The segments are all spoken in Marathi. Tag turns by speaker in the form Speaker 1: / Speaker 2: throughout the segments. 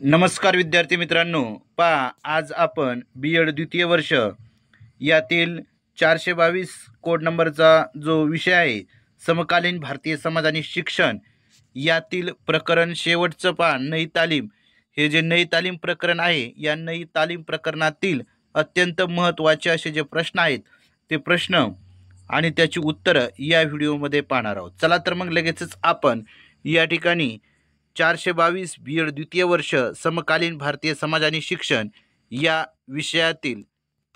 Speaker 1: नमस्कार विद्यार्थी मित्रांनो, पहा आज आपण B.Ed द्वितीय वर्ष यातील 422 कोड नंबरचा जो विषय आहे समकालीन भारतीय समाज आणि शिक्षण यातील प्रकरण शेवटचं पहा नई तालीम. हे जे नई तालीम प्रकरण आहे या नई तालीम प्रकरणातील अत्यंत महत्त्वाचे असे जे प्रश्न आहेत ते प्रश्न आणि त्याची उत्तरं या व्हिडिओमध्ये पाहणार आहोत. चला तर मग लगेचच आपण या ठिकाणी 422 B.Ed द्वितीय वर्ष समकालीन भारतीय समाज आणि शिक्षण या विषयातील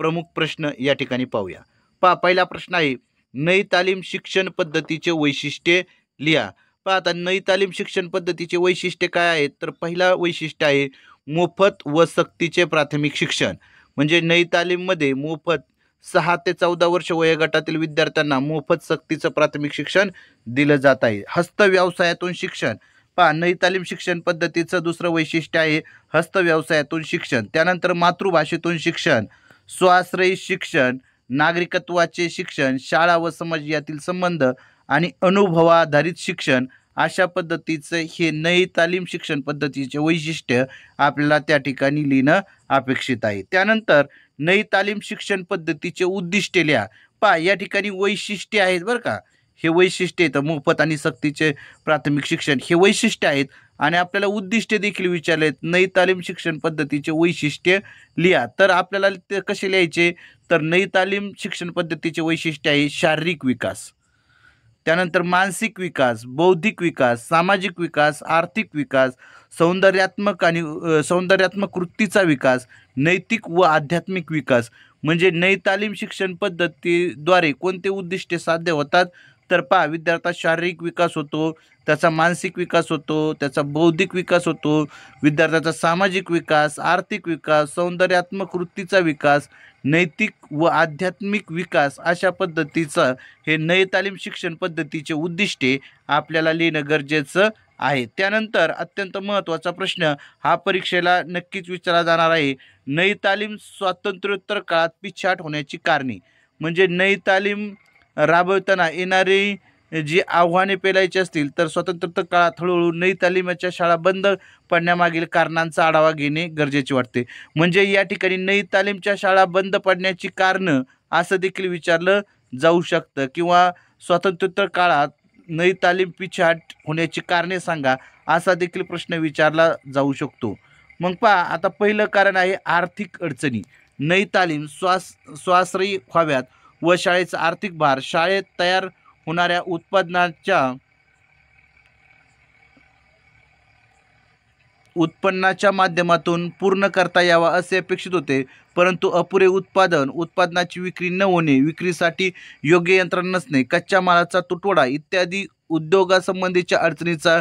Speaker 1: प्रमुख प्रश्न या ठिकाणी पाहूया. पहा पहिला प्रश्न आहे नई तालीम शिक्षण पद्धतीचे वैशिष्ट्ये लिहा. पहा आता नई तालीम शिक्षण पद्धतीचे वैशिष्ट्ये काय आहेत तर पहिला वैशिष्ट्य आहे मोफत व सक्तीचे प्राथमिक शिक्षण. म्हणजे नई तालीममध्ये मोफत 6 ते 14 वर्ष वयोगटातील विद्यार्थ्यांना मोफत सक्तीचं प्राथमिक शिक्षण दिलं जात आहे. हस्तव्यवसायातून शिक्षण. पहा नई तालीम शिक्षण पद्धतीचं दुसरं वैशिष्ट्य आहे हस्तव्यवसायातून शिक्षण. त्यानंतर मातृभाषेतून शिक्षण, स्वाश्रयी शिक्षण, नागरिकत्वाचे शिक्षण, शाळा व समाज यातील संबंध आणि अनुभवाधारित शिक्षण अशा पद्धतीचं हे नई तालीम शिक्षण पद्धतीचे वैशिष्ट्य आपल्याला त्या ठिकाणी लिहिणं अपेक्षित आहे. त्यानंतर नई तालीम शिक्षण पद्धतीचे उद्दिष्टे लिहा. पहा या ठिकाणी वैशिष्ट्ये आहेत बरं का, हे वैशिष्ट्य आहेत मोफत आणि सक्तीचे प्राथमिक शिक्षण हे वैशिष्ट्य आहेत आणि आपल्याला उद्दिष्टे देखील विचारलेत. नई तालीम शिक्षण पद्धतीचे वैशिष्ट्य लिहा. तर आपल्याला ते कसे लिहायचे तर नई तालीम शिक्षण पद्धतीचे वैशिष्ट्य आहे शारीरिक विकास, त्यानंतर मानसिक विकास, बौद्धिक विकास, सामाजिक विकास, आर्थिक विकास, सौंदर्यात्मक वृत्तीचा विकास, नैतिक व आध्यात्मिक विकास. म्हणजे नई तालीम शिक्षण पद्धतीद्वारे कोणते उद्दिष्टे साध्य होतात तर पहा विद्यार्थ्याचा शारीरिक विकास होतो, त्याचा मानसिक विकास होतो, त्याचा बौद्धिक विकास होतो, विद्यार्थ्याचा सामाजिक विकास, आर्थिक विकास, सौंदर्यात्मक वृत्तीचा विकास, नैतिक व आध्यात्मिक विकास अशा पद्धतीचं हे नई तालीम शिक्षण पद्धतीचे उद्दिष्टे आपल्याला लिहिणं गरजेचं आहे. त्यानंतर अत्यंत महत्त्वाचा प्रश्न हा परीक्षेला नक्कीच विचारला जाणार आहे. नई तालीम स्वातंत्र्योत्तर काळात पिछाट होण्याची कारणे. म्हणजे नई तालीम राबवताना येणारी जी आव्हाने पेलायची असतील तर स्वातंत्र्योत्तर काळात हळूहळू नई तालीमाच्या शाळा बंद पडण्यामागील कारणांचा आढावा घेणे गरजेचे वाटते. म्हणजे या ठिकाणी नई तालीमच्या शाळा बंद पडण्याची कारणं असं देखील विचारलं जाऊ शकतं किंवा स्वातंत्र्योत्तर काळात नई तालीम पिछाट होण्याची कारणे सांगा असा देखील प्रश्न विचारला जाऊ शकतो. मग पहा आता पहिलं कारण आहे आर्थिक अडचणी. नई तालीम स्वाश्रयी व्हाव्यात व शाळेचा आर्थिक भार शाळेत तयार होणाऱ्या उत्पन्नाच्या माध्यमातून पूर्ण करता यावा असे अपेक्षित होते, परंतु अपुरे उत्पादनाची विक्री न होणे, विक्रीसाठी योग्य यंत्रणा नसणे, कच्च्या मालाचा तुटवडा इत्यादी उद्योगासंबंधीच्या अडचणीचा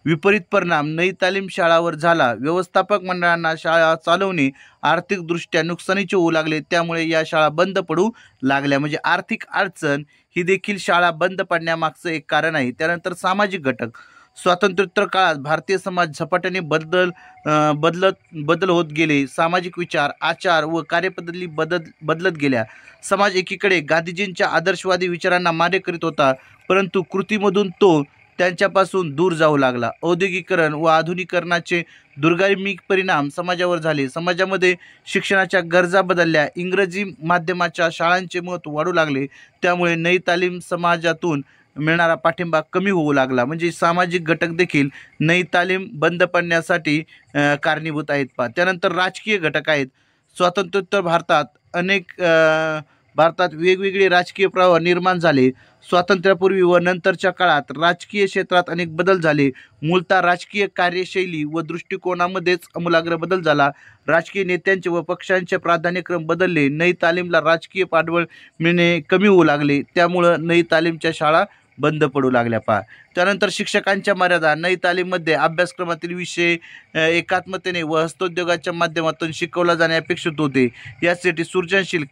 Speaker 1: विपरीत परिणाम नई तालीम शाळावर झाला. व्यवस्थापक मंडळांना शाळा चालवणे आर्थिकदृष्ट्या नुकसानीचे होऊ लागले, त्यामुळे या शाळा बंद पडू लागल्या. म्हणजे आर्थिक अडचण ही देखील शाळा बंद पडण्यामागचं एक कारण आहे. त्यानंतर सामाजिक घटक. स्वातंत्र्योत्तर काळात भारतीय समाज झपाट्याने बदल होत गेले. सामाजिक विचार, आचार व कार्यपद्धती बदलत गेल्या. समाज एकीकडे गांधीजींच्या आदर्शवादी विचारांना मान्य करीत होता, परंतु कृतीमधून तो त्यांच्यापासून दूर जाऊ लागला. औद्योगिकीकरण व आधुनिकीकरणाचे दुर्गामी परिणाम समाजावर झाले. समाजामध्ये शिक्षणाच्या गरजा बदलल्या. इंग्रजी माध्यमाच्या शाळांचे महत्त्व वाढू लागले, त्यामुळे नई तालीम समाजातून मिळणारा पाठिंबा कमी होऊ लागला. म्हणजे सामाजिक घटक देखील नई तालीम बंद पडण्यासाठी कारणीभूत आहेत. त्यानंतर राजकीय घटक आहेत. स्वातंत्र्योत्तर भारतात वेगवेगळे राजकीय प्रवाह निर्माण झाले. स्वातंत्र्यापूर्वी व नंतरच्या काळात राजकीय क्षेत्रात अनेक बदल झाले. मूलतः राजकीय कार्यशैली व दृष्टिकोनामध्येच आमूलाग्र बदल झाला. राजकीय नेत्यांचे व पक्षांचे प्राधान्यक्रम बदलले. नई तालीमला राजकीय पाठबळ मिळणे कमी होऊ लागले, त्यामुळं नई तालीमच्या शाळा बंद पडू लागल्या. त्यानंतर शिक्षकांच्या मर्यादा. नई तालीममध्ये अभ्यासक्रमातील विषय एकात्मतेने व हस्तोद्योगाच्या माध्यमातून शिकवला जाणे अपेक्षित होते. यासाठी सृजनशील,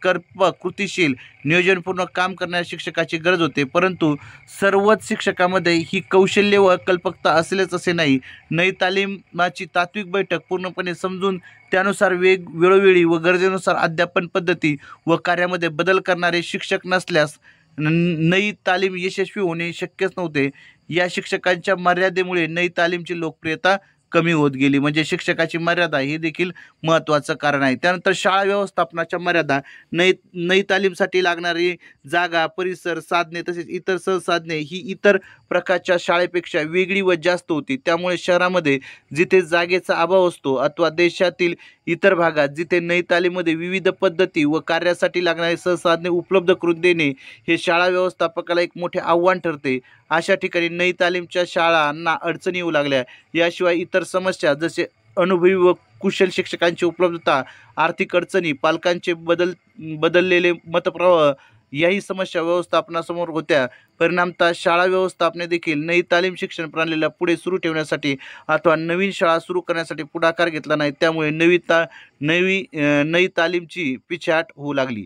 Speaker 1: कृतिशील, नियोजनपूर्ण काम करणाऱ्या शिक्षकाची गरज होते, परंतु सर्वच शिक्षकामध्ये ही कौशल्य व कल्पकता असेलच असे नाही. नई तालीमाची तात्विक बैठक पूर्णपणे समजून त्यानुसार वेळोवेळी व गरजेनुसार अध्यापन पद्धती व कार्यामध्ये बदल करणारे शिक्षक नसल्यास नई तालीम यशस्वी होणे शक्यच नव्हते. या शिक्षकांच्या मर्यादेमुळे नई तालीमची लोकप्रियता कमी होत गेली, म्हणजे शिक्षकाची मर्यादा हे देखील महत्त्वाचं कारण आहे. त्यानंतर शाळा व्यवस्थापनाच्या मर्यादा, नई तालीमसाठी लागणारी जागा, परिसर, साधने तसेच इतर संसाधने ही इतर प्रकारच्या शाळेपेक्षा वेगळी व जास्त होती. त्यामुळे शहरामध्ये जिथे जागेचा अभाव असतो अथवा देशातील इतर भागात जिथे नई तालीममध्ये विविध पद्धती व कार्यासाठी लागणारी संसाधने उपलब्ध करून देणे हे शाळा व्यवस्थापकाला एक मोठे आव्हान ठरते. अशा ठिकाणी नई तालीमच्या शाळांना अडचणी येऊ लागल्या. याशिवाय इतर समस्या जसे अनुभवी व कुशल शिक्षकांची उपलब्धता, आर्थिक अडचणी, पालकांचे बदललेले मतप्रवाह याही समस्या व्यवस्थापनासमोर होत्या. परिणामतः शाळा व्यवस्थापने देखील नई तालीम शिक्षण प्रणालीला पुढे सुरू ठेवण्यासाठी अथवा नवीन शाळा सुरू करण्यासाठी पुढाकार घेतला नाही. त्यामुळे नई तालीमची पिछेहाट होऊ लागली.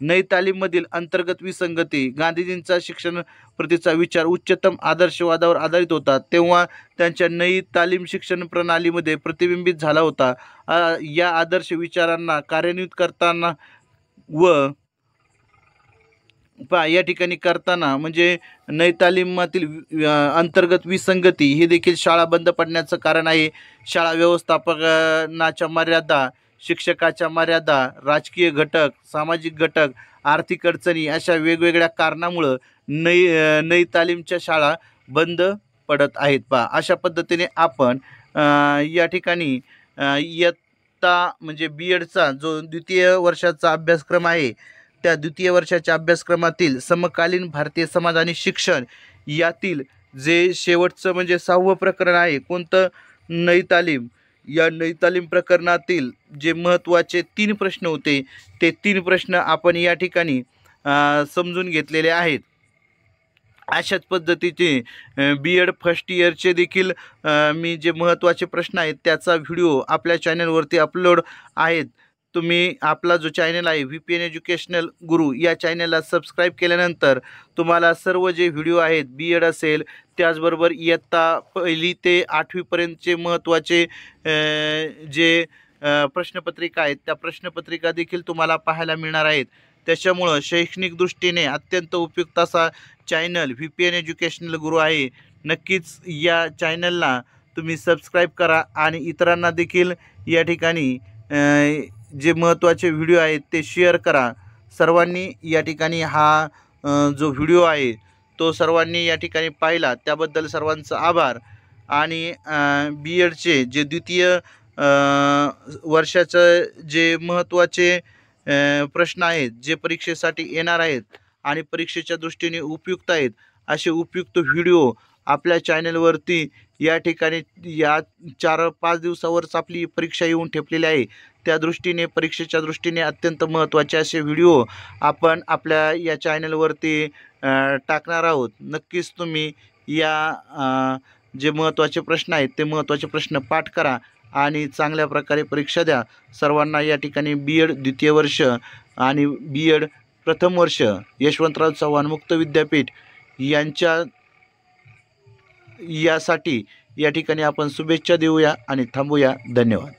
Speaker 1: नई तालीममधील अंतर्गत विसंगती, गांधीजींचा शिक्षण प्रतीचा विचार उच्चतम आदर्शवादावर आधारित होता तेव्हा त्यांच्या नई तालीम शिक्षण प्रणालीमध्ये प्रतिबिंबित झाला होता. या आदर्श विचारांना कार्यान्वित करताना व या ठिकाणी करताना म्हणजे नई तालीमातील अंतर्गत विसंगती हे देखील शाळा बंद पडण्याचं कारण आहे. शाळा व्यवस्थापनाच्या मर्यादा, शिक्षकाच्या मर्यादा, राजकीय घटक, सामाजिक घटक, आर्थिक अडचणी अशा वेगवेगळ्या कारणामुळं नई तालीमच्या शाळा बंद पडत आहेत. अशा पद्धतीने आपण या ठिकाणी इयत्ता म्हणजे BEdचा जो द्वितीय वर्षाचा अभ्यासक्रम आहे त्या द्वितीय वर्षाच्या अभ्यासक्रमातील समकालीन भारतीय समाज आणि शिक्षण यातील जे शेवटचं म्हणजे 6वं प्रकरण आहे कोणतं, नई तालीम. या नई तालीम प्रकरणातील जे महत्त्वाचे 3 प्रश्न होते ते 3 प्रश्न आपण या ठिकाणी समजून घेतलेले आहेत. अशाच पद्धतीचे BEd फर्स्ट इयरचे देखील मी जे महत्त्वाचे प्रश्न आहेत त्याचा व्हिडिओ आपल्या चॅनलवरती अपलोड आहेत. तुम्ही आपला जो चॅनल आहे VPN एज्युकेशनल गुरु या चॅनलला सबस्क्राईब केल्यानंतर तुम्हाला सर्व जे व्हिडिओ आहेत BEd असेल त्याचबरोबर इयत्ता 1ली ते 8वीपर्यंतचे महत्त्वाचे जे प्रश्नपत्रिका आहेत त्या प्रश्नपत्रिका देखील तुम्हाला पाहायला मिळणार आहेत. त्याच्यामुळं शैक्षणिक दृष्टीने अत्यंत उपयुक्त असा चॅनल VPN एज्युकेशनल गुरु आहे. नक्कीच या चॅनलला तुम्ही सबस्क्राईब करा आणि इतरांना देखील या ठिकाणी जे महत्त्वाचे व्हिडिओ आहेत ते शेअर करा. सर्वांनी या ठिकाणी हा जो व्हिडिओ आहे तो सर्वांनी या ठिकाणी पाहिला त्याबद्दल सर्वांचा आभार. आणि BEdचे जे द्वितीय वर्षाचं जे महत्त्वाचे प्रश्न आहेत जे परीक्षेसाठी येणार आहेत आणि परीक्षेच्या दृष्टीने उपयुक्त आहेत असे उपयुक्त व्हिडिओ आपल्या चॅनलवरती या ठिकाणी या 4-5 दिवसावरच आपली परीक्षा येऊन ठेपलेली आहे. त्या दृष्टीने परीक्षेच्या दृष्टीने अत्यंत महत्त्वाचे असे व्हिडिओ आपण आपल्या या चॅनलवरती टाकणार आहोत. नक्कीच तुम्ही या जे महत्त्वाचे प्रश्न आहेत ते महत्त्वाचे प्रश्न पाठ करा आणि चांगल्या प्रकारे परीक्षा द्या. सर्वांना या ठिकाणी BEd द्वितीय वर्ष आणि BEd प्रथम वर्ष यशवंतराव चव्हाण मुक्त विद्यापीठ यासाठी या ठिकाणी आपण शुभेच्छा देऊया आणि थांबूया. धन्यवाद.